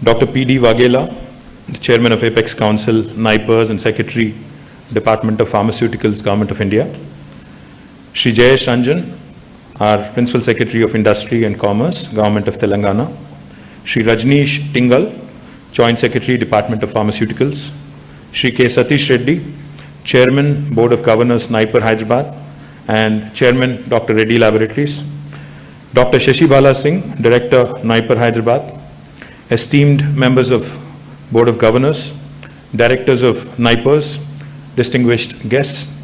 Dr. P.D. Waghela, the Chairman of Apex Council, NIPERS and Secretary, Department of Pharmaceuticals, Government of India. Shri Jayesh Ranjan, our Principal Secretary of Industry and Commerce, Government of Telangana. Shri Rajneesh Tingal, Joint Secretary, Department of Pharmaceuticals. Shri K. Satish Reddy, Chairman, Board of Governors, NIPER Hyderabad, and Chairman, Dr. Reddy Laboratories. Dr. Shashi Bala Singh, Director, NIPER Hyderabad. Esteemed members of Board of Governors, Directors of NIPERS, distinguished guests,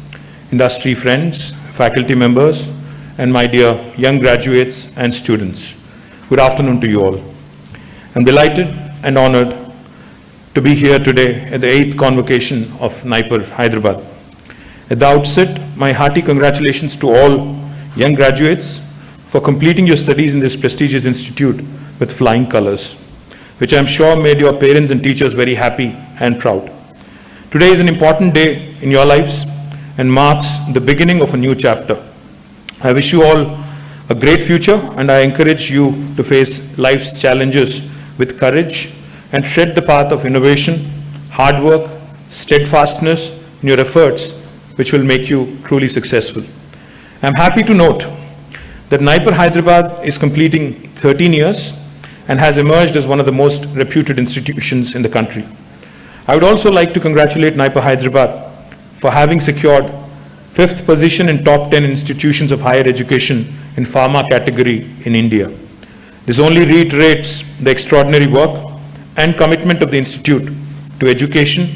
industry friends, faculty members, and my dear young graduates and students. Good afternoon to you all. I'm delighted and honored to be here today at the 8th convocation of NIPER Hyderabad. At the outset, my hearty congratulations to all young graduates for completing your studies in this prestigious institute with flying colors, which I'm sure made your parents and teachers very happy and proud. Today is an important day in your lives and marks the beginning of a new chapter. I wish you all a great future, and I encourage you to face life's challenges with courage and tread the path of innovation, hard work, steadfastness in your efforts, which will make you truly successful. I'm happy to note that NIPER Hyderabad is completing 13 years and has emerged as one of the most reputed institutions in the country. I would also like to congratulate NIPER Hyderabad for having secured 5th position in top 10 institutions of higher education in pharma category in India. This only reiterates the extraordinary work and commitment of the institute to education,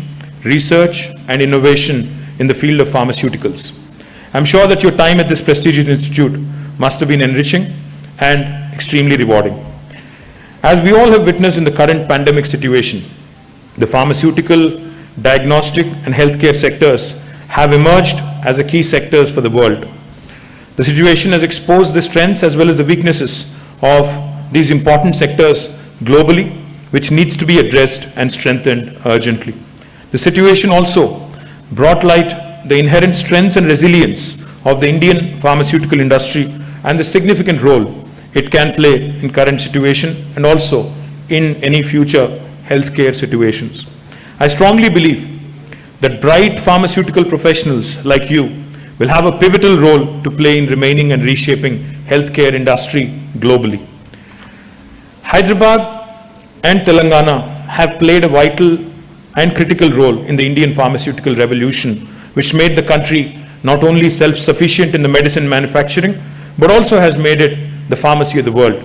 research, and innovation in the field of pharmaceuticals. I'm sure that your time at this prestigious institute must have been enriching and extremely rewarding. As we all have witnessed in the current pandemic situation, the pharmaceutical, diagnostic, and healthcare sectors have emerged as a key sectors for the world. The situation has exposed the strengths as well as the weaknesses of these important sectors globally, which needs to be addressed and strengthened urgently. The situation also brought light the inherent strengths and resilience of the Indian pharmaceutical industry and the significant role it can play in current situation and also in any future healthcare situations. I strongly believe that bright pharmaceutical professionals like you will have a pivotal role to play in remaining and reshaping healthcare industry globally. Hyderabad and Telangana have played a vital and critical role in the Indian pharmaceutical revolution, which made the country not only self-sufficient in the medicine manufacturing, but also has made it the pharmacy of the world.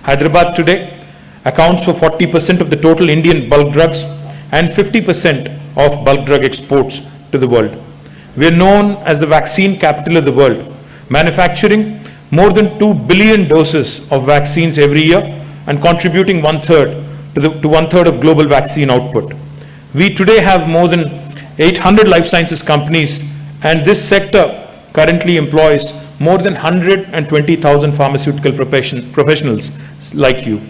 Hyderabad today accounts for 40% of the total Indian bulk drugs and 50% of bulk drug exports to the world. We are known as the vaccine capital of the world, manufacturing more than 2 billion doses of vaccines every year and contributing one-third of global vaccine output. We today have more than 800 life sciences companies, and this sector currently employs more than 120,000 pharmaceutical professionals like you.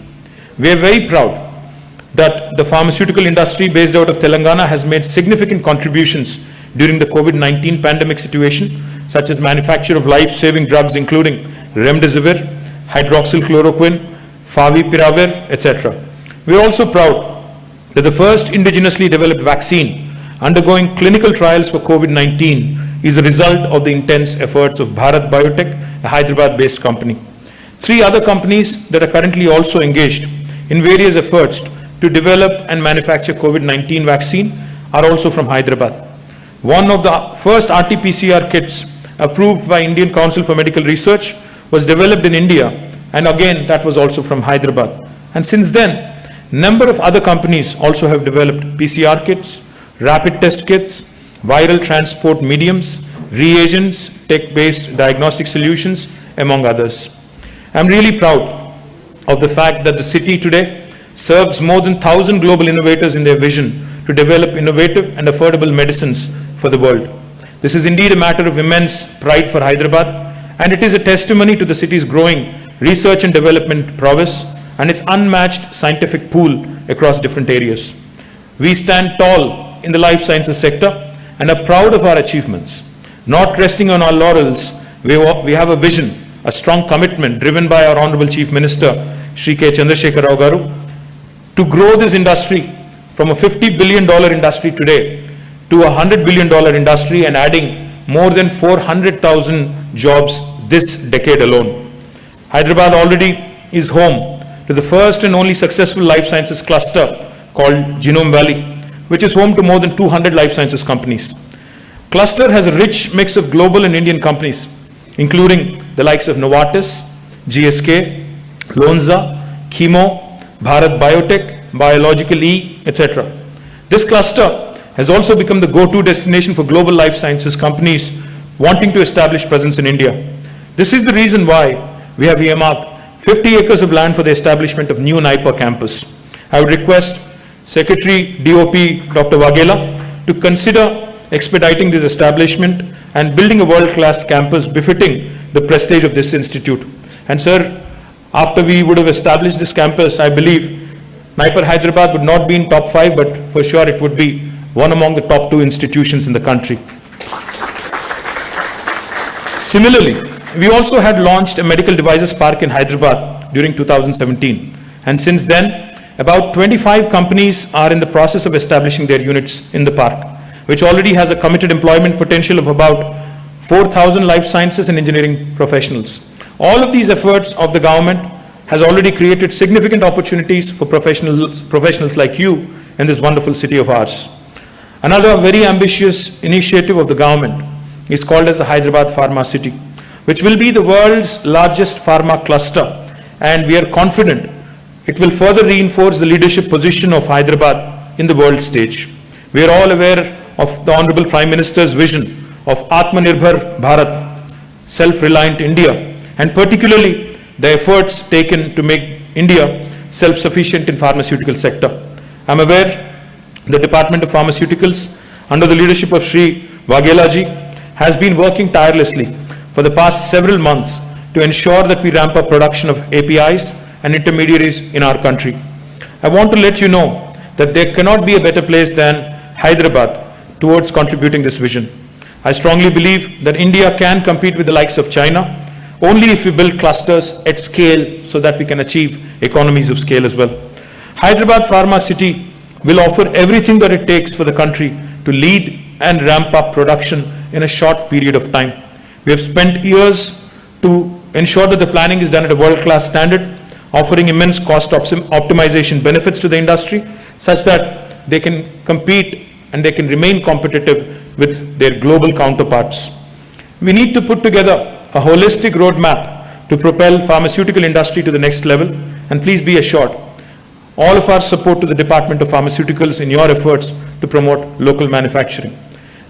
We are very proud that the pharmaceutical industry based out of Telangana has made significant contributions during the COVID-19 pandemic situation, such as manufacture of life-saving drugs including remdesivir, hydroxychloroquine, favipiravir, etc. We are also proud that the first indigenously developed vaccine undergoing clinical trials for COVID-19 is a result of the intense efforts of Bharat Biotech, a Hyderabad-based company. 3 other companies that are currently also engaged in various efforts to develop and manufacture COVID-19 vaccine are also from Hyderabad. One of the first RT-PCR kits approved by Indian Council for Medical Research was developed in India, and again that was also from Hyderabad. And since then, number of other companies also have developed PCR kits, rapid test kits, viral transport mediums, reagents, tech-based diagnostic solutions, among others. I'm really proud of the fact that the city today serves more than 1,000 global innovators in their vision to develop innovative and affordable medicines for the world. This is indeed a matter of immense pride for Hyderabad, and it is a testimony to the city's growing research and development prowess and its unmatched scientific pool across different areas. We stand tall in the life sciences sector and are proud of our achievements. Not resting on our laurels, we have a vision, a strong commitment driven by our Honorable Chief Minister, Shri K. Chandrasekhar Rao Garu, to grow this industry from a $50 billion industry today to a $100 billion industry and adding more than 400,000 jobs this decade alone. Hyderabad already is home to the first and only successful life sciences cluster called Genome Valley, which is home to more than 200 life sciences companies. Cluster has a rich mix of global and Indian companies, including the likes of Novartis, GSK, Lonza, Chemo, Bharat Biotech, Biological E, etc. This cluster has also become the go-to destination for global life sciences companies wanting to establish presence in India. This is the reason why we have earmarked 50 acres of land for the establishment of new NIPER campus. I would request Secretary DOP Dr. Waghela to consider expediting this establishment and building a world-class campus befitting the prestige of this institute. And sir, after we would have established this campus, I believe NIPER Hyderabad would not be in top 5, but for sure it would be one among the top 2 institutions in the country. Similarly, we also had launched a medical devices park in Hyderabad during 2017. And since then, about 25 companies are in the process of establishing their units in the park, which already has a committed employment potential of about 4,000 life sciences and engineering professionals. All of these efforts of the government has already created significant opportunities for professionals like you in this wonderful city of ours. Another very ambitious initiative of the government is called as the Hyderabad Pharma City, which will be the world's largest pharma cluster, and we are confident it will further reinforce the leadership position of Hyderabad in the world stage. We are all aware of the Honorable Prime Minister's vision of Atmanirbhar Bharat, self-reliant India, and particularly the efforts taken to make India self-sufficient in pharmaceutical sector. I am aware the Department of Pharmaceuticals, under the leadership of Shri Waghela ji, has been working tirelessly for the past several months to ensure that we ramp up production of APIs and intermediaries in our country. I want to let you know that there cannot be a better place than Hyderabad towards contributing this vision. I strongly believe that India can compete with the likes of China only if we build clusters at scale so that we can achieve economies of scale as well. Hyderabad Pharma City will offer everything that it takes for the country to lead and ramp up production in a short period of time. We have spent years to ensure that the planning is done at a world-class standard, offering immense cost optimization benefits to the industry such that they can compete and they can remain competitive with their global counterparts. We need to put together a holistic roadmap to propel pharmaceutical industry to the next level, and please be assured all of our support to the Department of Pharmaceuticals in your efforts to promote local manufacturing.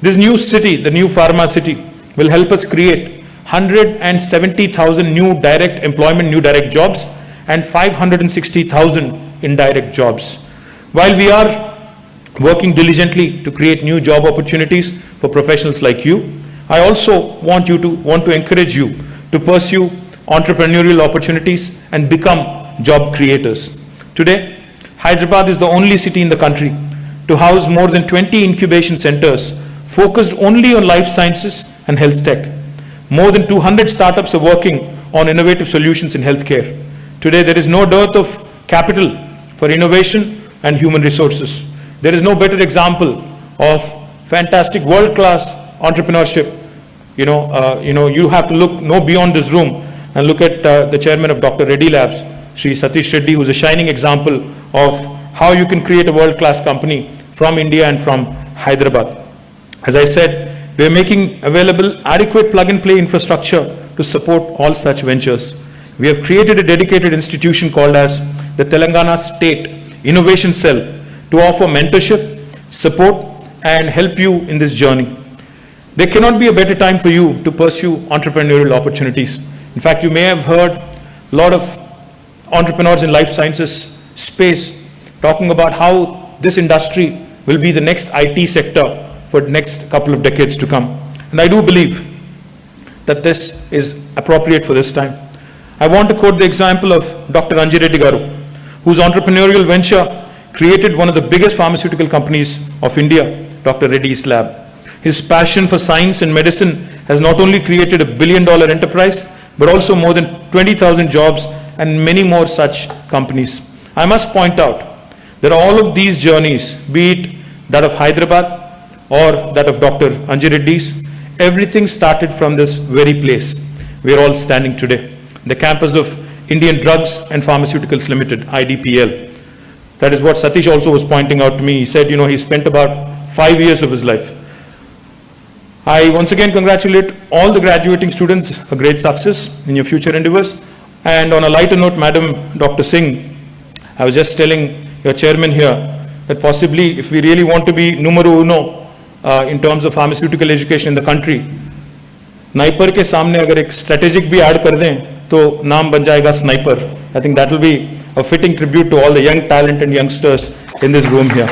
This new city, the new pharma city, will help us create 170,000 new direct employment, new direct jobs, and 560,000 indirect jobs. While we are working diligently to create new job opportunities for professionals like you, I also want to encourage you to pursue entrepreneurial opportunities and become job creators. Today, Hyderabad is the only city in the country to house more than 20 incubation centers focused only on life sciences and health tech. More than 200 startups are working on innovative solutions in healthcare. Today, there is no dearth of capital for innovation and human resources. There is no better example of fantastic world-class entrepreneurship. You have to look no beyond this room and look at the chairman of Dr. Reddy Labs, Shri Satish Reddy, who is a shining example of how you can create a world-class company from India and from Hyderabad. As I said, we are making available adequate plug-and-play infrastructure to support all such ventures. We have created a dedicated institution called as the Telangana State Innovation Cell to offer mentorship, support, and help you in this journey. There cannot be a better time for you to pursue entrepreneurial opportunities. In fact, you may have heard a lot of entrepreneurs in life sciences space talking about how this industry will be the next IT sector for the next couple of decades to come. And I do believe that this is appropriate for this time. I want to quote the example of Dr. Anji Reddy Garu, whose entrepreneurial venture created one of the biggest pharmaceutical companies of India, Dr. Reddy's Lab. His passion for science and medicine has not only created $1 billion enterprise, but also more than 20,000 jobs and many more such companies. I must point out There are all of these journeys, be it that of Hyderabad or that of Dr. Anji Reddy's. Everything started from this very place we are all standing today, the campus of Indian Drugs and Pharmaceuticals Limited, IDPL. That is what Satish also was pointing out to me. He said, he spent about 5 years of his life. I once again congratulate all the graduating students, a great success in your future endeavors. And on a lighter note, Madam Dr. Singh, I was just telling your chairman here that possibly if we really want to be numero uno in terms of pharmaceutical education in the country, Naipar के सामने अगर एक strategic भी add कर दें तो नाम बन जाएगा Sniper. I think that will be a fitting tribute to all the young talent and youngsters in this room here.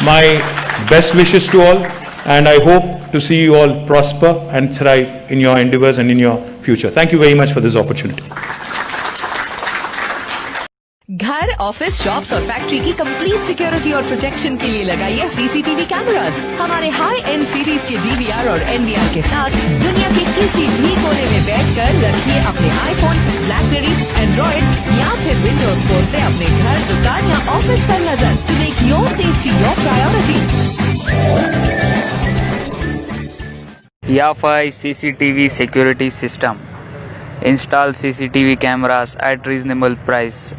My best wishes to all, and I hope to see you all prosper and thrive in your endeavors and in your future. Thank you very much for this opportunity. घर, office, shops और factory की complete security और protection के लिए लगाइए CCTV cameras. हमारे high and series के DVR और एनवीआर के साथ दुनिया के किसी भी कोने में बैठकर रखिए अपने आईफोन, ब्लैकबेरी, एंड्रॉइड या फिर विंडोज फोन से अपने घर, दुकान या ऑफिस पर नजर। To make your safety your priority. YAFI CCTV security system. Install CCTV cameras at reasonable price.